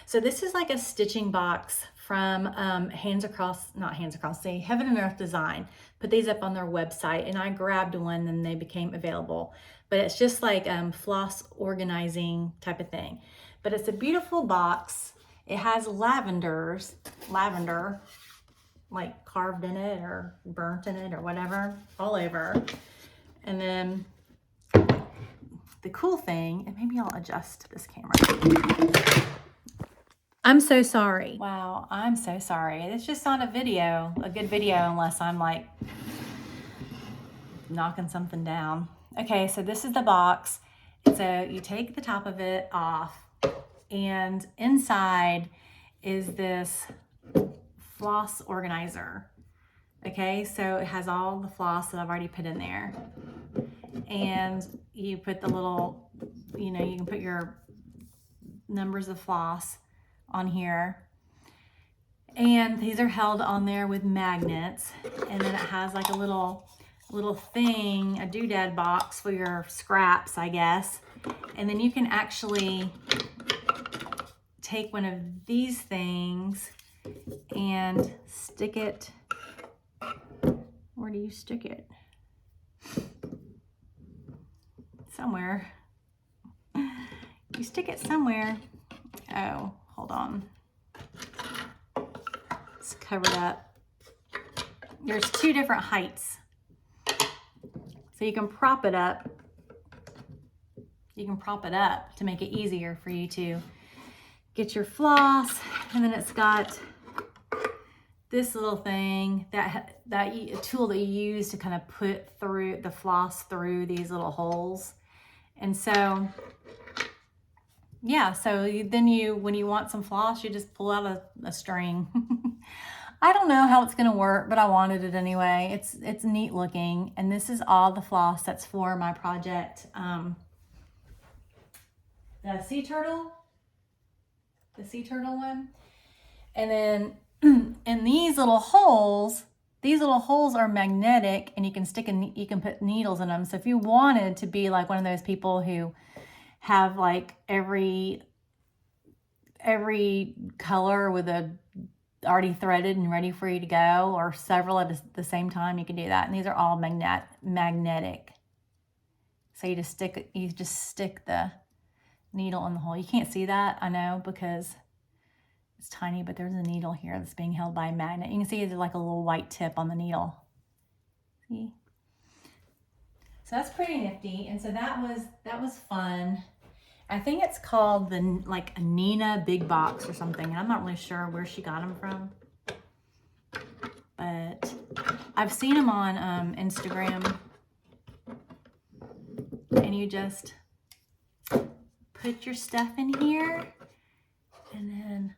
So this is like a stitching box from Heaven and Earth Design. Put these up on their website, and I grabbed one and they became available. But it's just like floss organizing type of thing. But it's a beautiful box. It has lavender like carved in it or burnt in it or whatever, all over. And then the cool thing, and maybe I'll adjust this camera. I'm so sorry. Wow, I'm so sorry. It's just not a good video unless I'm like knocking something down. Okay, so this is the box. So you take the top of it off, and inside is this floss organizer. Okay, so it has all the floss that I've already put in there. And you put the little, you know, you can put your numbers of floss on here. And these are held on there with magnets. And then it has like a little thing, a doodad box for your scraps, I guess. And then you can actually take one of these things and stick it. Where do you stick it? Somewhere. You stick it somewhere. Oh, hold on. It's covered up. There's two different heights. So you can prop it up. You can prop it up to make it easier for you to get your floss. And then it's got this little thing, a tool that you use to kind of put through the floss through these little holes. And so, yeah, so then when you want some floss, you just pull out a string. I don't know how it's gonna work, but I wanted it anyway. It's neat looking. And this is all the floss that's for my project. The sea turtle one. And then, and these little holes are magnetic, and you can put needles in them. So if you wanted to be like one of those people who have like every color with a already threaded and ready for you to go, or several at the same time, you can do that. And these are all magnetic. So you just stick the needle in the hole. You can't see that, I know, because it's tiny, but there's a needle here that's being held by a magnet. You can see there's like a little white tip on the needle. See? So that's pretty nifty. And so that was fun. I think it's called like a Nina Big Box or something. And I'm not really sure where she got them from, but I've seen them on Instagram. And you just put your stuff in here and then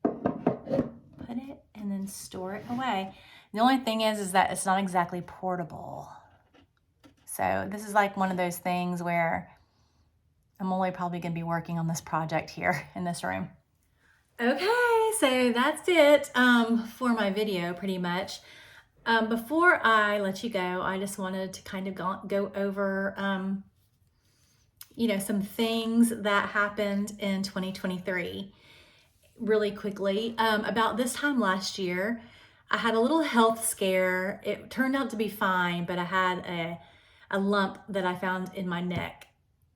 put it and then store it away. The only thing is that it's not exactly portable. So this is like one of those things where I'm only probably going to be working on this project here in this room. Okay, so that's it for my video pretty much. Before I let you go, I just wanted to kind of go over some things that happened in 2023 really quickly. About this time last year, I had a little health scare. It turned out to be fine, but I had a lump that I found in my neck,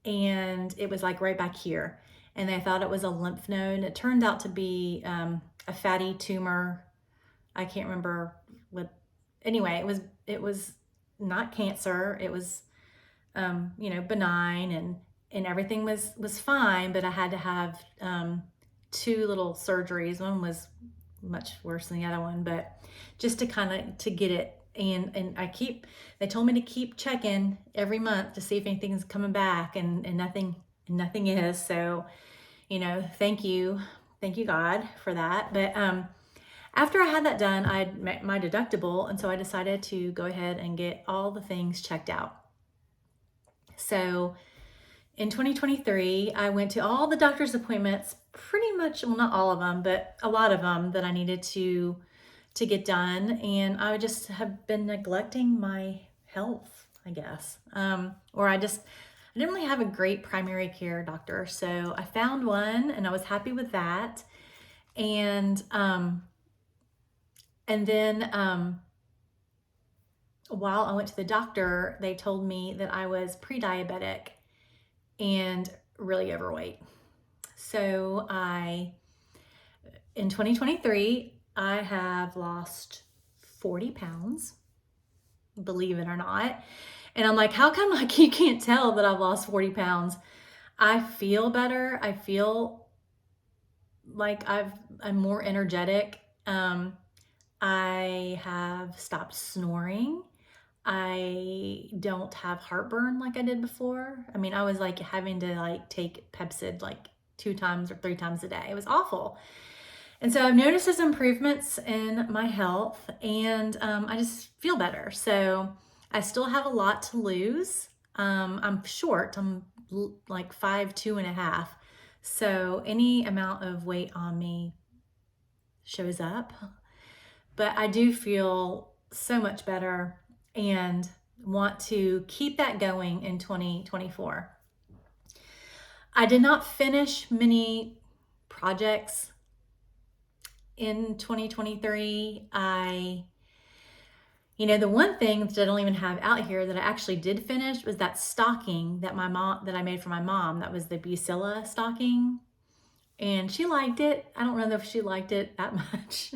and it was like right back here. And they thought it was a lymph node. It turned out to be a fatty tumor. I can't remember what. Anyway, it was not cancer. It was benign, and everything was fine. But I had to have two little surgeries. One was much worse than the other one, but just to get it. And they told me to keep checking every month to see if anything's coming back, and nothing is. So, thank you God for that. But after I had that done, I had met my deductible, and so I decided to go ahead and get all the things checked out. So in 2023, I went to all the doctor's appointments, pretty much, well, not all of them, but a lot of them that I needed to get done. And I just have been neglecting my health, I guess. Or I didn't really have a great primary care doctor. So I found one, and I was happy with that. And then while I went to the doctor, they told me that I was pre-diabetic and really overweight. So in 2023, I have lost 40 pounds, believe it or not. And I'm like, how come you can't tell that I've lost 40 pounds? I feel better. I feel like I'm more energetic. I have stopped snoring. I don't have heartburn like I did before. I mean, I was like having to take Pepcid 2 times or 3 times a day. It was awful. And so I've noticed some improvements in my health, and I just feel better. So I still have a lot to lose. I'm short. I'm like 5'2½". So any amount of weight on me shows up. But I do feel so much better and want to keep that going in 2024. I did not finish many projects in 2023. The one thing that I don't even have out here that I actually did finish was that stocking that I made for my mom. That was the Bucilla stocking. And she liked it. I don't know if she liked it that much.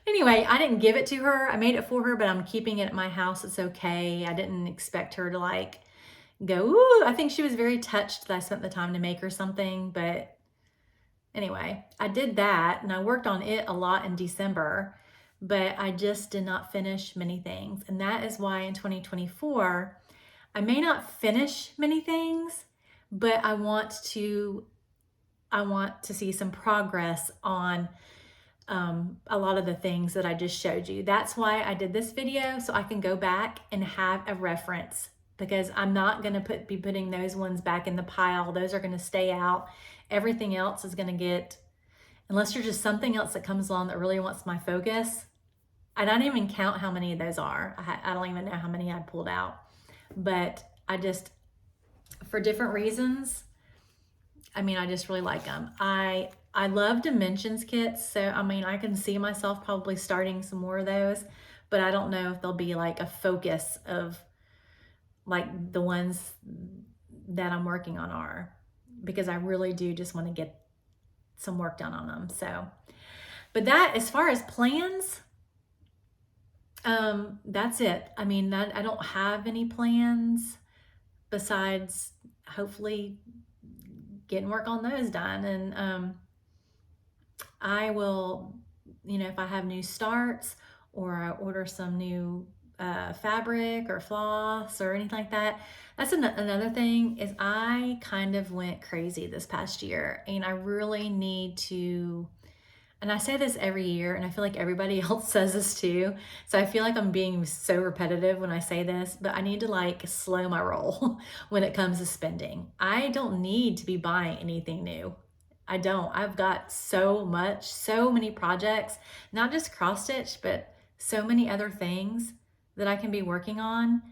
Anyway, I didn't give it to her. I made it for her, but I'm keeping it at my house. It's okay. I didn't expect her to like go, ooh. I think she was very touched that I spent the time to make her something. But anyway, I did that and I worked on it a lot in December, but I just did not finish many things. And that is why in 2024, I may not finish many things, but I want to see some progress on a lot of the things that I just showed you. That's why I did this video, so I can go back and have a reference, because I'm not going to be putting those ones back in the pile. Those are going to stay out. Everything else is going to get, unless there's just something else that comes along that really wants my focus. I don't even count how many of those are. I don't even know how many I pulled out, but I just, for different reasons, I just really like them. I love dimensions kits, so I can see myself probably starting some more of those, but I don't know if they'll be like a focus of like the ones that I'm working on are, because I really do just want to get some work done on them. So, but that, as far as plans, that's it. I don't have any plans besides hopefully getting work on those done. And I will, if I have new starts or I order some new fabric or floss or anything like that. That's another thing, is I kind of went crazy this past year, and I really need to, and I say this every year, and I feel like everybody else says this too, so I feel like I'm being so repetitive when I say this, but I need to like slow my roll when it comes to spending. I don't need to be buying anything new. I don't. I've got so many projects, not just cross stitch, but so many other things that I can be working on.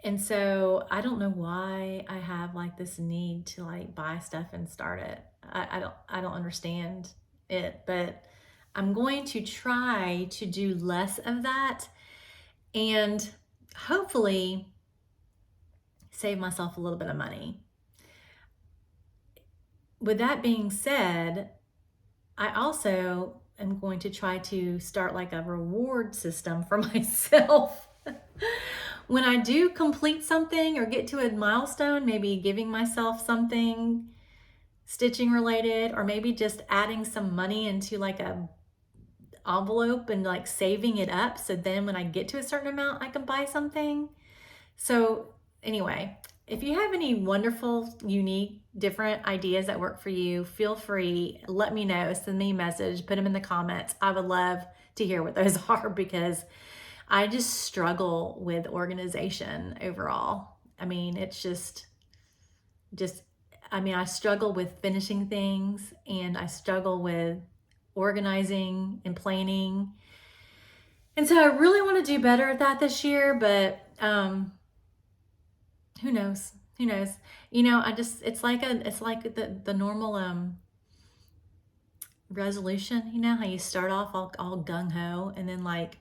And so I don't know why I have like this need to like buy stuff and start it. I don't understand it, but I'm going to try to do less of that and hopefully save myself a little bit of money. With that being said, I also am going to try to start like a reward system for myself. When I do complete something or get to a milestone, maybe giving myself something stitching related, or maybe just adding some money into like a envelope and like saving it up, so then when I get to a certain amount I can buy something. So anyway, if you have any wonderful, unique, different ideas that work for you, feel free, let me know, send me a message, put them in the comments. I would love to hear what those are, because I just struggle with organization overall. It's just I struggle with finishing things, and I struggle with organizing and planning. And so I really want to do better at that this year, but who knows? It's like the normal resolution, how you start off all gung-ho, and then like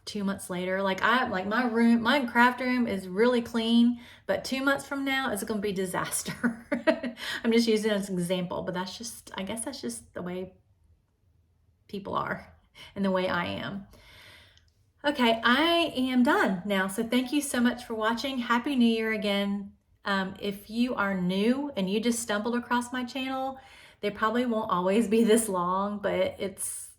2 months later, like my craft room is really clean, but 2 months from now it's going to be disaster. I'm just using it as an example, but I guess that's just the way people are and the way I am. Okay, I am done now. So thank you so much for watching. Happy New Year again. If you are new and you just stumbled across my channel, they probably won't always be this long, but it's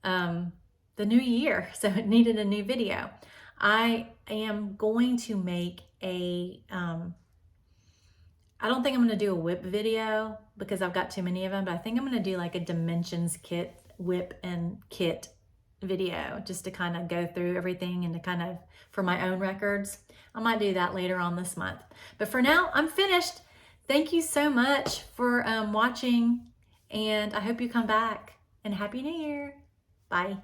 the new year, so it needed a new video. I am going to make I don't think I'm going to do a whip video because I've got too many of them, but I think I'm going to do like a dimensions kit, whip and kit video, just to kind of go through everything and to kind of, for my own records. I might do that later on this month. But for now, I'm finished. Thank you so much for watching, and I hope you come back, and Happy New Year. Bye.